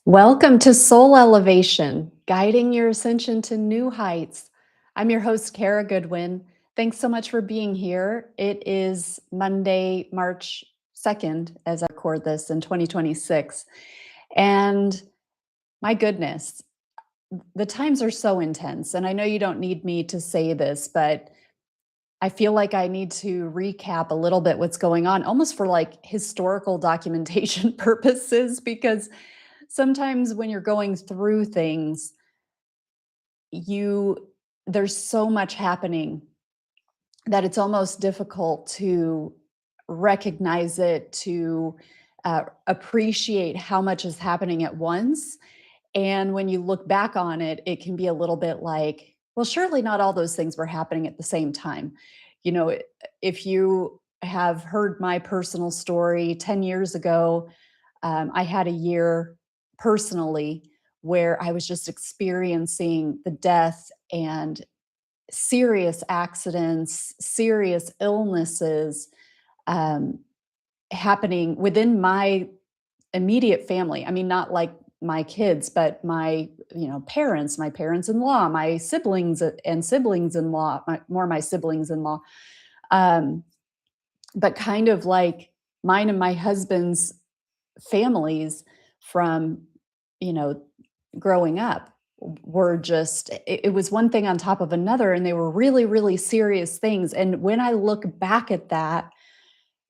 Welcome to Soul Elevation, guiding your ascension to new heights. I'm your host, Kara Goodwin. Thanks so much for being here. It is Monday, March 2nd, as I record this in 2026. And my goodness, the times are so intense. And I know you don't need me to say this, but I feel like I need to recap a little bit what's going on, almost for like historical documentation purposes, because sometimes when you're going through things, you there's so much happening that it's almost difficult to recognize it, to appreciate how much is happening at once. And when you look back on it, it can be a little bit like, well, surely not all those things were happening at the same time. You know, if you have heard my personal story 10 years ago, I had a year personally where I was just experiencing the death and serious accidents, serious illnesses um, happening within my immediate family. I mean, not like my kids, but my parents, my parents-in-law, my siblings and siblings-in-law, my siblings-in-law, um, but kind of like mine and my husband's families from you know growing up were just it was one thing on top of another, and they were really, really serious things. And when I look back at that,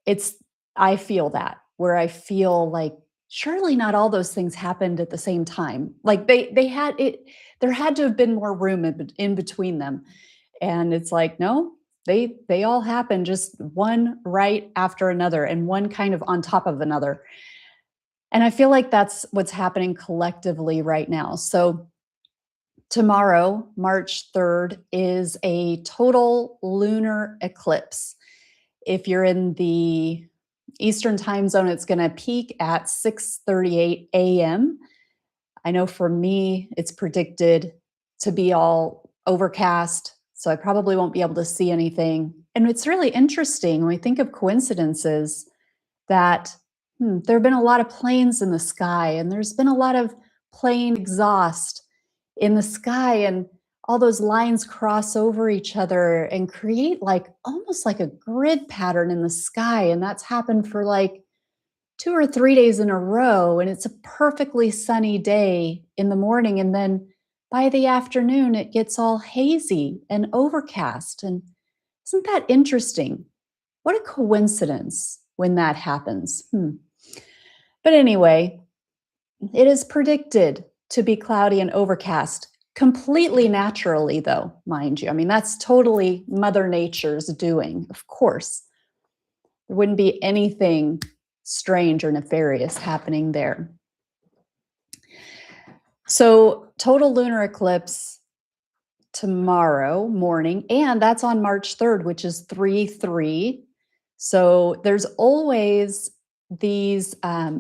it's I feel that, where I feel like surely not all those things happened at the same time. Like they had it there had to have been more room in between them. And it's like, no, they all happened just one right after another, and one kind of on top of another. And I feel like that's what's happening collectively right now. So tomorrow, March 3rd, is a total lunar eclipse. If you're in the Eastern time zone, it's going to peak at 6:38 a.m. I know for me, it's predicted to be all overcast, so I probably won't be able to see anything. And it's really interesting when we think of coincidences that there have been a lot of planes in the sky, and there's been a lot of plane exhaust in the sky, and all those lines cross over each other and create like almost like a grid pattern in the sky. And that's happened for like 2 or 3 days in a row. And it's a perfectly sunny day in the morning. And then by the afternoon, it gets all hazy and overcast. And isn't that interesting? What a coincidence when that happens. But anyway, it is predicted to be cloudy and overcast, completely naturally, though, mind you. I mean, that's totally Mother Nature's doing, of course. There wouldn't be anything strange or nefarious happening there. So, total lunar eclipse tomorrow morning, and that's on March 3rd, which is 3/3. So, there's always these,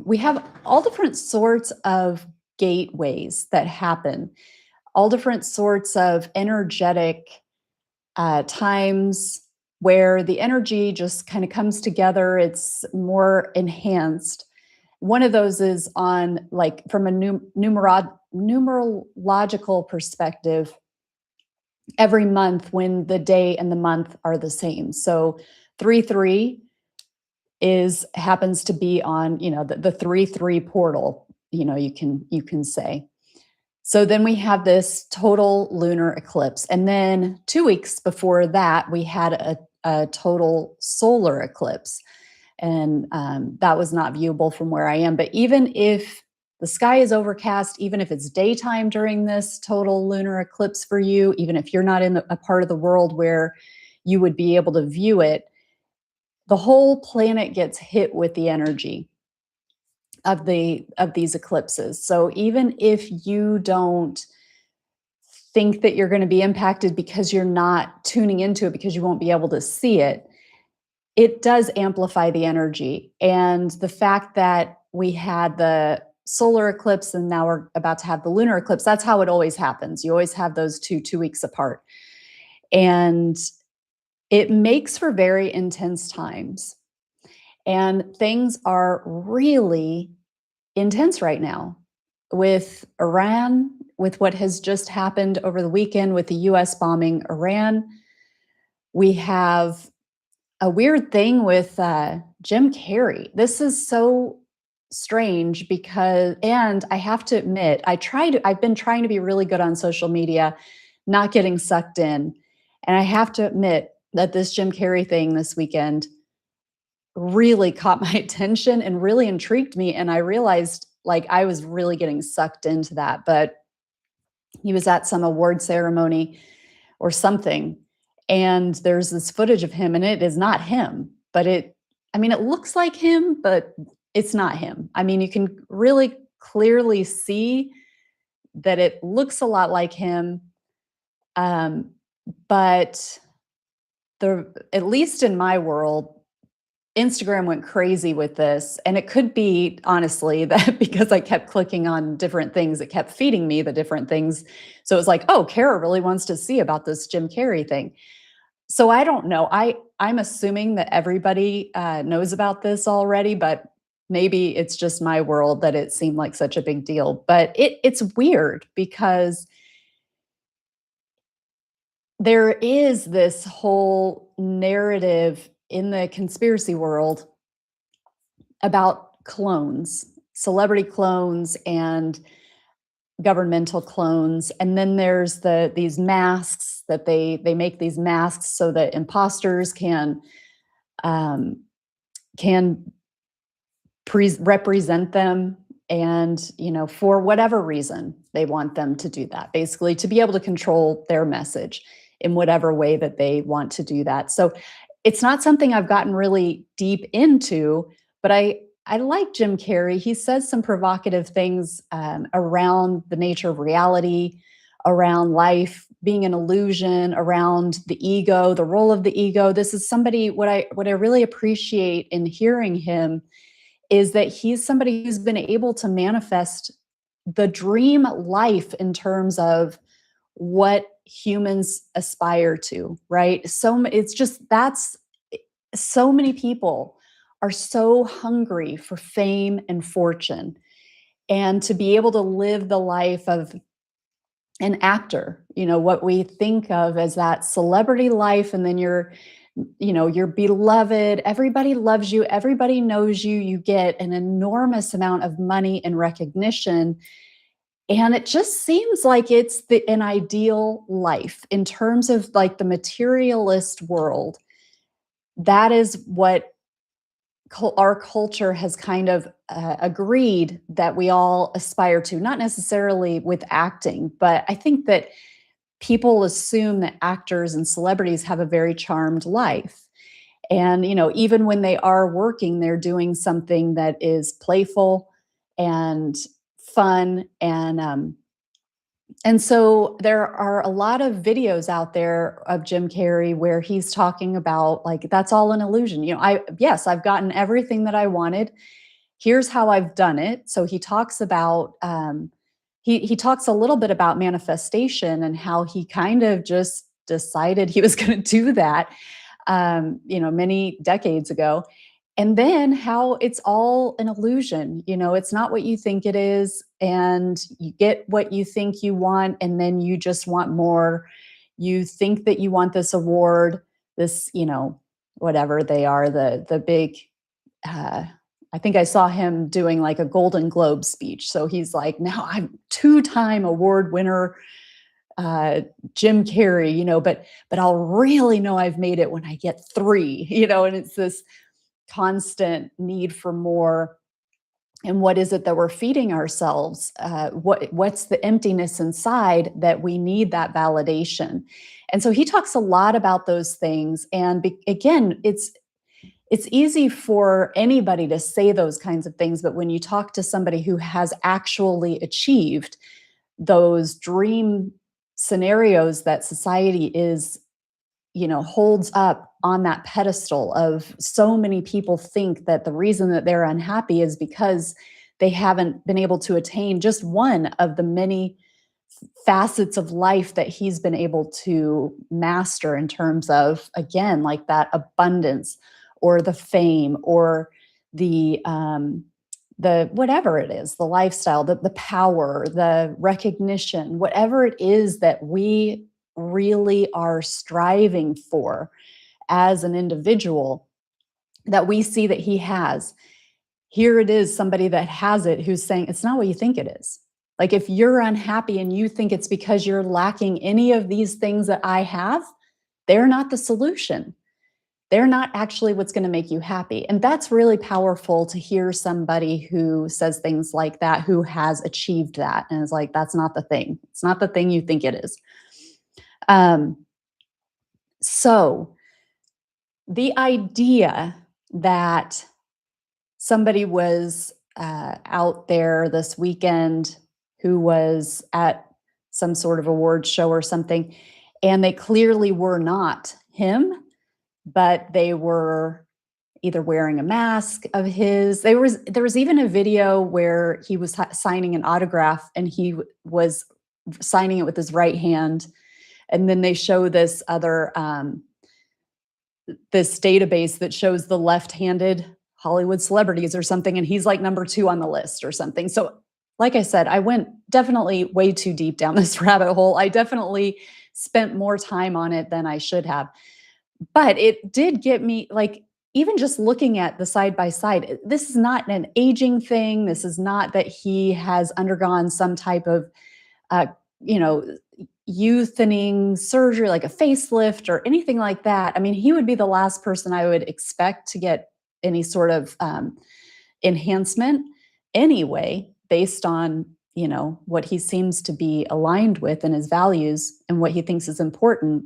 we have all different sorts of gateways that happen, all different sorts of energetic times where the energy just kind of comes together. It's more enhanced. One of those is on, like, from a numerological perspective, every month when the day and the month are the same. So 3/3 is happens to be on, the 3/3 portal, you can say. So then we have this total lunar eclipse. And then 2 weeks before that, we had a total solar eclipse. And that was not viewable from where I am. But even if the sky is overcast, even if it's daytime during this total lunar eclipse for you, even if you're not in a part of the world where you would be able to view it, the whole planet gets hit with the energy of these eclipses. So even if you don't think that you're going to be impacted because you're not tuning into it, because you won't be able to see it, it does amplify the energy. And the fact that we had the solar eclipse and now we're about to have the lunar eclipse, that's how it always happens. You always have those 2 weeks apart. And it makes for very intense times. And things are really intense right now. with Iran, with what has just happened over the weekend with the US bombing Iran. We have a weird thing with Jim Carrey. This is so strange because, and I have to admit, I've been trying to be really good on social media, not getting sucked in. And I have to admit that this Jim Carrey thing this weekend really caught my attention and really intrigued me. And I realized like I was really getting sucked into that. But he was at some award ceremony or something. And there's this footage of him, and it is not him, but I mean, it looks like him, but it's not him. I mean, you can really clearly see that it looks a lot like him. Um, but at least in my world, Instagram went crazy with this. And it could be, honestly, that because I kept clicking on different things, it kept feeding me the different things. So it was like, oh, Kara really wants to see about this Jim Carrey thing. So I don't know. I'm assuming that everybody knows about this already, but maybe it's just my world that it seemed like such a big deal. But it's weird because there is this whole narrative in the conspiracy world about clones, celebrity clones and governmental clones. And then there's these masks that they make these masks so that imposters um, can represent them, and for whatever reason they want them to do that, basically to be able to control their message in whatever way that they want to do that. So it's not something I've gotten really deep into, but I like Jim Carrey. He says some provocative things around the nature of reality, around life being an illusion, around the ego, the role of the ego. This is somebody, what I really appreciate in hearing him is that he's somebody who's been able to manifest the dream life in terms of what humans aspire to, right? So it's just that's so many people are so hungry for fame and fortune, and to be able to live the life of an actor, what we think of as that celebrity life, and then you're beloved, everybody loves you, everybody knows you, you get an enormous amount of money and recognition. And it just seems like it's an ideal life in terms of like the materialist world. That is what our culture has kind of agreed that we all aspire to, not necessarily with acting, but I think that people assume that actors and celebrities have a very charmed life. And, even when they are working, they're doing something that is playful and fun. And so there are a lot of videos out there of Jim Carrey where he's talking about like, that's all an illusion. Yes, I've gotten everything that I wanted. Here's how I've done it. So he talks about, he talks a little bit about manifestation and how he kind of just decided he was going to do that, many decades ago. And then how it's all an illusion. It's not what you think it is. And you get what you think you want, and then you just want more. You think that you want this award, this, whatever they are, the big, I think I saw him doing like a Golden Globe speech. So he's like, now I'm two-time award winner, Jim Carrey, but I'll really know I've made it when I get three, and it's this constant need for more. And what is it that we're feeding ourselves? What's the emptiness inside that we need that validation? And so he talks a lot about those things. And again, it's easy for anybody to say those kinds of things, but when you talk to somebody who has actually achieved those dream scenarios that society is, holds up on that pedestal of, so many people think that the reason that they're unhappy is because they haven't been able to attain just one of the many facets of life that he's been able to master in terms of, again, like that abundance or the fame or the the whatever it is, the lifestyle, the power, the recognition, whatever it is that we really are striving for as an individual, that we see that he has. Here it is, somebody that has it who's saying, it's not what you think it is. Like, if you're unhappy and you think it's because you're lacking any of these things that I have, they're not the solution. They're not actually what's going to make you happy. And that's really powerful to hear somebody who says things like that, who has achieved that. And is like, that's not the thing. It's not the thing you think it is. Um, so the idea that somebody was out there this weekend who was at some sort of award show or something, and they clearly were not him, but they were either wearing a mask of his. There was even a video where he was signing an autograph, and he was signing it with his right hand, and then they show this other this database that shows the left-handed Hollywood celebrities or something, and he's like number 2 on the list or something. So, like I said, I went definitely way too deep down this rabbit hole. I definitely spent more time on it than I should have. But it did get me, like, even just looking at the side by side, this is not an aging thing. This is not that he has undergone some type of, uh, you know, youthening surgery, like a facelift or anything like that. I mean, he would be the last person I would expect to get any sort of enhancement anyway, based on, what he seems to be aligned with and his values and what he thinks is important.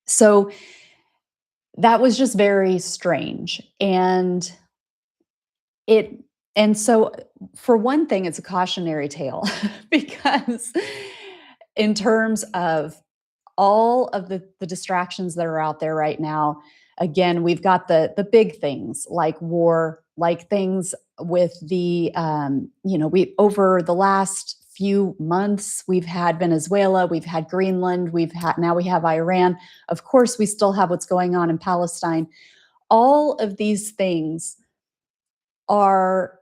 So that was just very strange. It and so for one thing, it's a cautionary tale because in terms of all of the distractions that are out there right now, again, we've got the big things like war, like things with the we over the last few months, we've had Venezuela, we've had Greenland, now we have Iran. Of course, we still have what's going on in Palestine. All of these things are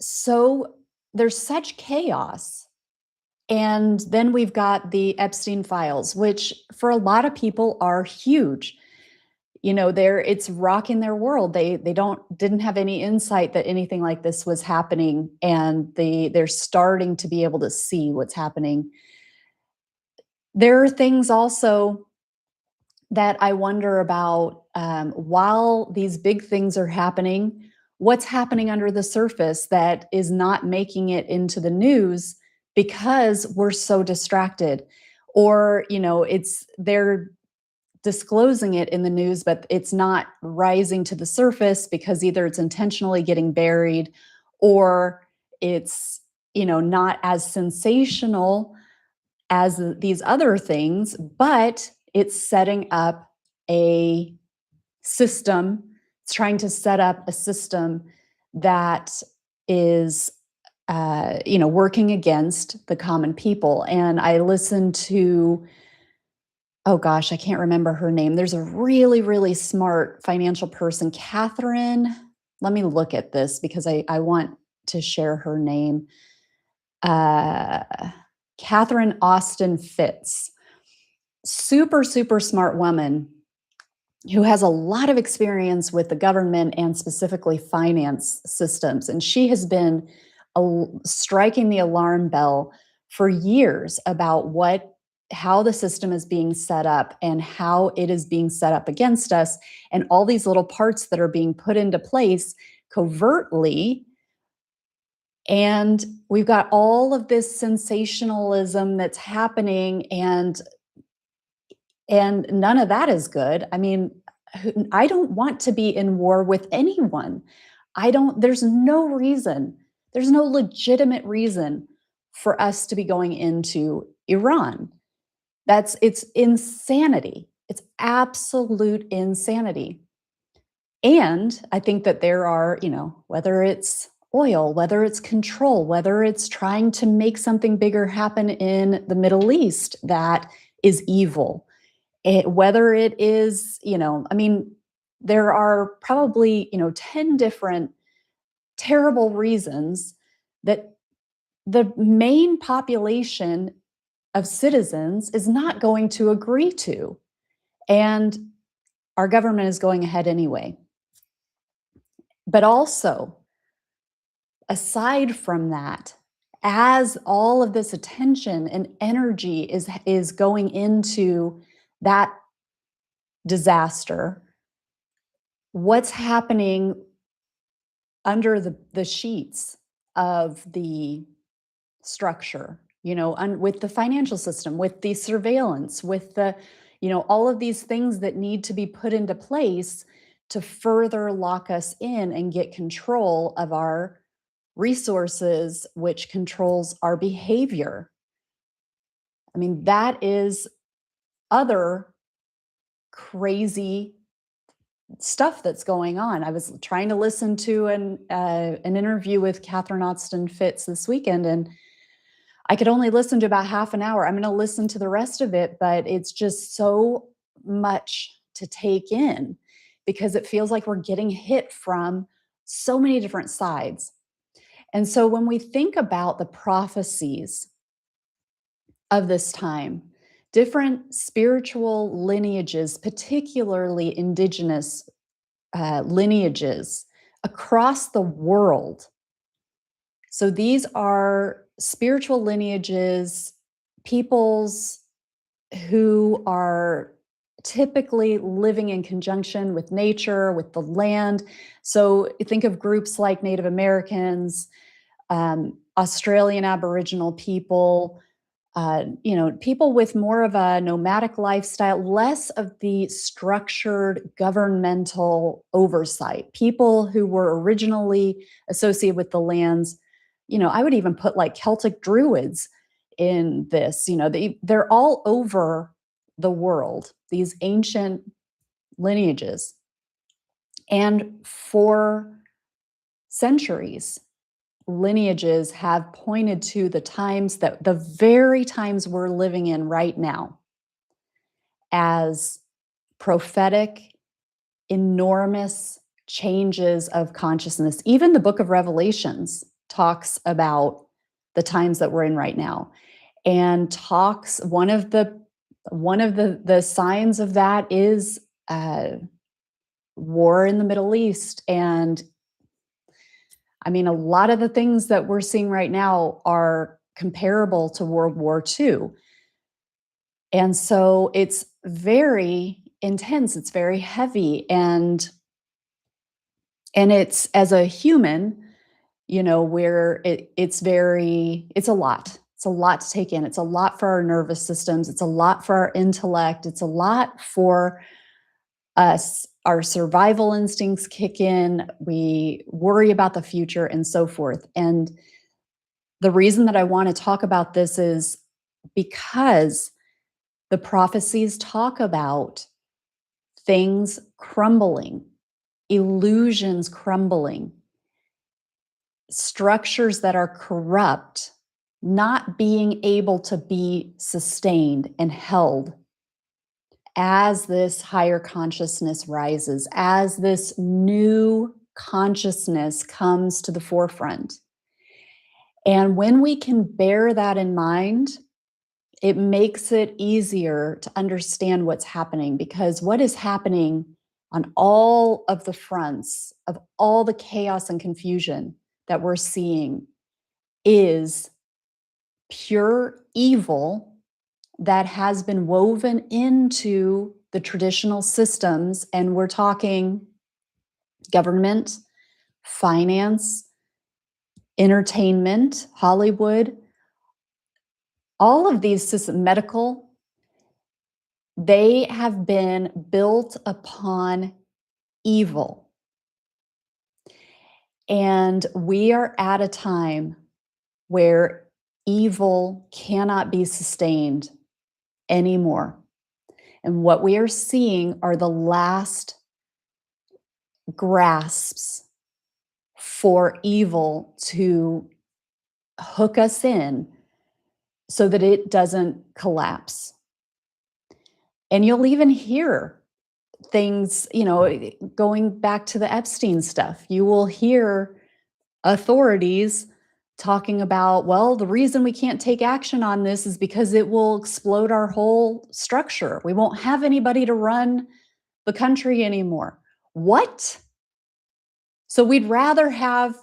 so there's such chaos. And then we've got the Epstein files, which for a lot of people are huge. It's rocking their world. They didn't have any insight that anything like this was happening, and they're starting to be able to see what's happening. There are things also that I wonder about, while these big things are happening, what's happening under the surface that is not making it into the news because we're so distracted. Or, they're disclosing it in the news, but it's not rising to the surface because either it's intentionally getting buried, or it's, not as sensational as these other things, but it's setting up a system. It's trying to set up a system that is, working against the common people. And I listened to, oh gosh, I can't remember her name. There's a really, really smart financial person, Catherine. Let me look at this because I want to share her name. Uh, Catherine Austin Fitz. Super, super smart woman who has a lot of experience with the government and specifically finance systems. And she has been striking the alarm bell for years about how the system is being set up and how it is being set up against us, and all these little parts that are being put into place covertly. And we've got all of this sensationalism that's happening, and none of that is good. I mean, I don't want to be in war with anyone. There's no reason, there's no legitimate reason for us to be going into Iran. It's insanity. It's absolute insanity. And I think that there are, whether it's oil, whether it's control, whether it's trying to make something bigger happen in the Middle East that is evil, whether it is, there are probably, 10 different terrible reasons that the main population of citizens is not going to agree to. And our government is going ahead anyway. But also, aside from that, as all of this attention and energy is going into that disaster, what's happening under the sheets of the structure, with the financial system, with the surveillance, with the, all of these things that need to be put into place to further lock us in and get control of our resources, which controls our behavior. I mean, that is other crazy stuff that's going on. I was trying to listen to an interview with Catherine Austin Fitts this weekend, and I could only listen to about half an hour. I'm going to listen to the rest of it, but it's just so much to take in because it feels like we're getting hit from so many different sides. And so when we think about the prophecies of this time, different spiritual lineages, particularly indigenous lineages across the world. So these are spiritual lineages, peoples who are typically living in conjunction with nature, with the land. So think of groups like Native Americans, Australian Aboriginal people, people with more of a nomadic lifestyle, less of the structured governmental oversight, people who were originally associated with the lands. I would even put like Celtic Druids in this. They're all over the world, these ancient lineages. And for centuries, lineages have pointed to the very times we're living in right now as prophetic, enormous changes of consciousness. Even the book of Revelations talks about the times that we're in right now, and talks one of the signs of that is war in the Middle East. And I mean, a lot of the things that we're seeing right now are comparable to World War II. And so it's very intense, it's very heavy, and it's, as a human, where it's a lot. It's a lot to take in. It's a lot for our nervous systems. It's a lot for our intellect. It's a lot for us. Our survival instincts kick in. We worry about the future and so forth. And the reason that I want to talk about this is because the prophecies talk about things crumbling, illusions crumbling, structures that are corrupt not being able to be sustained and held as this higher consciousness rises, as this new consciousness comes to the forefront. And when we can bear that in mind, it makes it easier to understand what's happening, because what is happening on all of the fronts of all the chaos and confusion that we're seeing is pure evil that has been woven into the traditional systems. And we're talking government, finance, entertainment, Hollywood, all of these systems, medical, they have been built upon evil. And we are at a time where evil cannot be sustained anymore. And what we are seeing are the last grasps for evil to hook us in so that it doesn't collapse. And you'll even hear things, going back to the Epstein stuff. You will hear authorities talking about, well, the reason we can't take action on this is because it will explode our whole structure. We won't have anybody to run the country anymore. What? So we'd rather have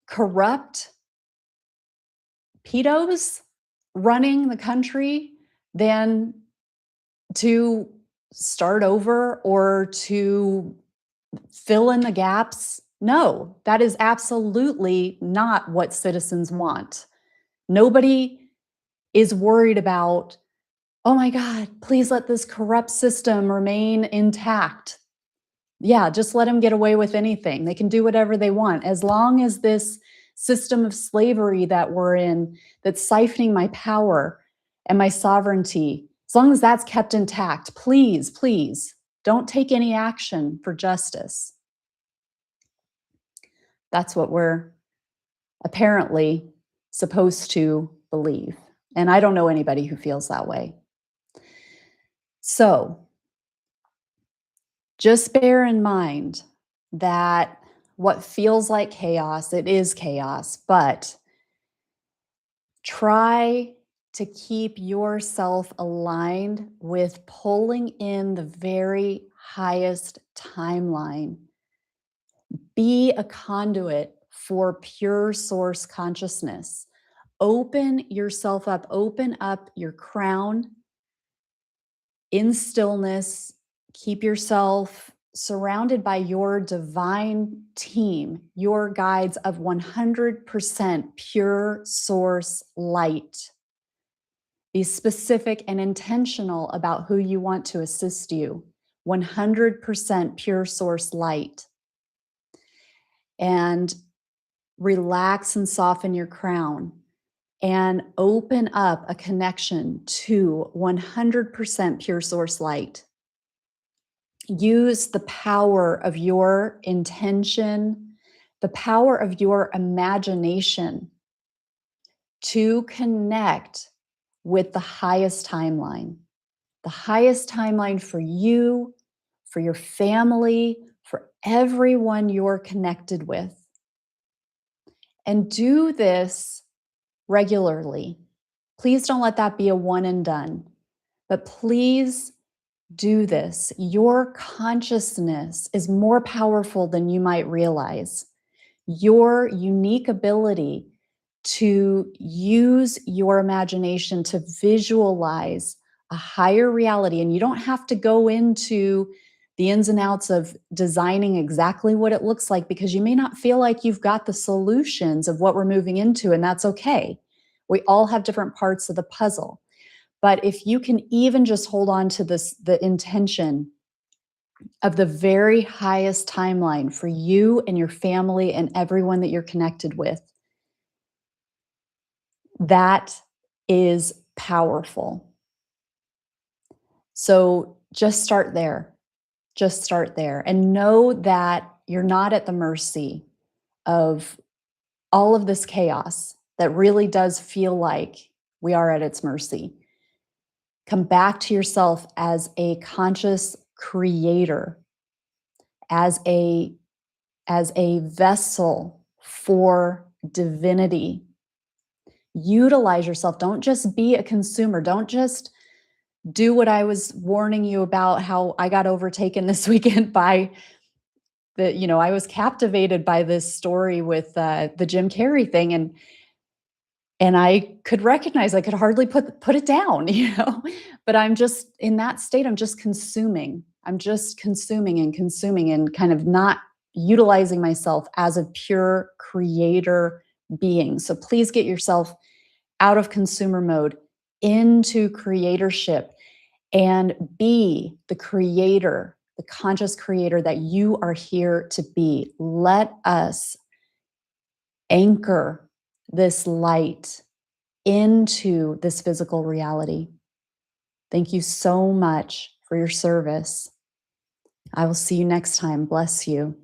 corrupt pedos running the country than to start over or to fill in the gaps? No, that is absolutely not what citizens want. Nobody is worried about, oh my God, please let this corrupt system remain intact. Yeah, just let them get away with anything. They can do whatever they want. As long as this system of slavery that we're in, that's siphoning my power and my sovereignty, as long as that's kept intact, please, please don't take any action for justice. That's what we're apparently supposed to believe. And I don't know anybody who feels that way. So just bear in mind that what feels like chaos, it is chaos, but try to keep yourself aligned with pulling in the very highest timeline. Be a conduit for pure source consciousness. Open yourself up, open up your crown in stillness. Keep yourself surrounded by your divine team, your guides of 100% pure source light. Be specific and intentional about who you want to assist you. 100% pure source light. And relax and soften your crown and open up a connection to 100% pure source light. Use the power of your intention, the power of your imagination to connect with the highest timeline for you, for your family, for everyone you're connected with. And do this regularly. Please don't let that be a one and done, but please do this. Your consciousness is more powerful than you might realize. Your unique ability to use your imagination to visualize a higher reality, and you don't have to go into the ins and outs of designing exactly what it looks like, because you may not feel like you've got the solutions of what we're moving into, and that's okay. We all have different parts of the puzzle. But if you can even just hold on to this, the intention of the very highest timeline for you and your family and everyone that you're connected with, that is powerful. So just start there. Just start there and know that you're not at the mercy of all of this chaos that really does feel like we are at its mercy. Come back to yourself as a conscious creator, as a vessel for divinity. Utilize yourself. Don't just be a consumer. Don't just do what I was warning you about, how I got overtaken this weekend by I was captivated by this story with the Jim Carrey thing, and I could recognize, I could hardly put it down, but I'm just in that state. I'm just consuming. I'm just consuming and kind of not utilizing myself as a pure creator being. So please get yourself out of consumer mode into creatorship and be the creator, the conscious creator that you are here to be. Let us anchor this light into this physical reality. Thank you so much for your service. I will see you next time. Bless you.